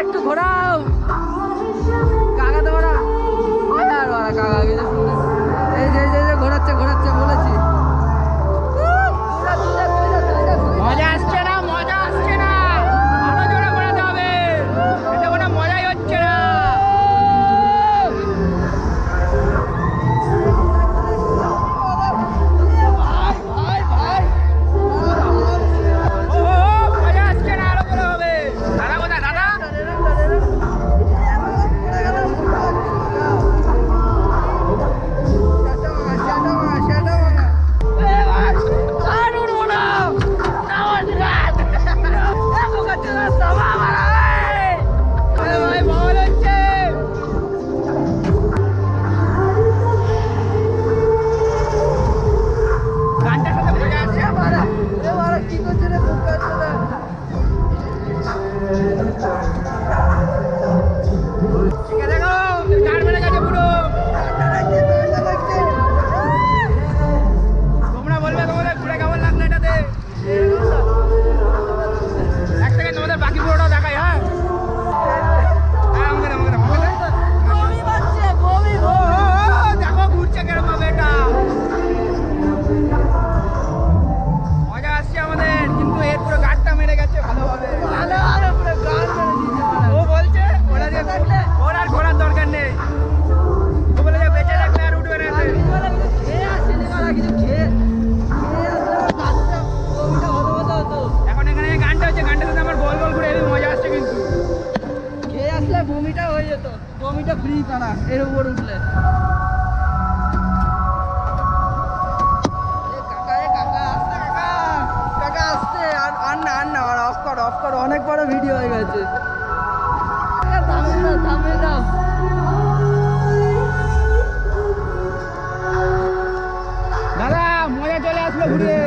একটু ঘোরাও কাকা তো ওরা কাকা এই যে ঘোরাচ্ছে ঘোরাচ্ছে বলেছি মজা আসছে না মজা আসছে না আরো জোরে ঘোরাতে হবে এটা কোনো মজাই হচ্ছে না বমিটা ফ্রি করা এর উপর উঠলে কাকা আসতে আর না অফ করো অনেক বড় ভিডিও হয়ে গেছে থামিয়ে দাও দাদা মজা চলে আসলো ঘুরে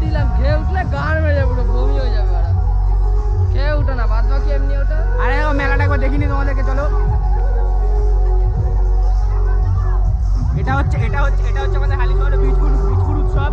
দিলাম খেয়ে উঠলে গান মেরে পুরো বমি হয়ে যাবে খেয়ে উঠো না বাদ বাকি এমনি ওঠো আরে মেলাটা একবার দেখিনি তোমাদেরকে চলো এটা হচ্ছে আমাদের হালিশহরের বীজপুর উৎসব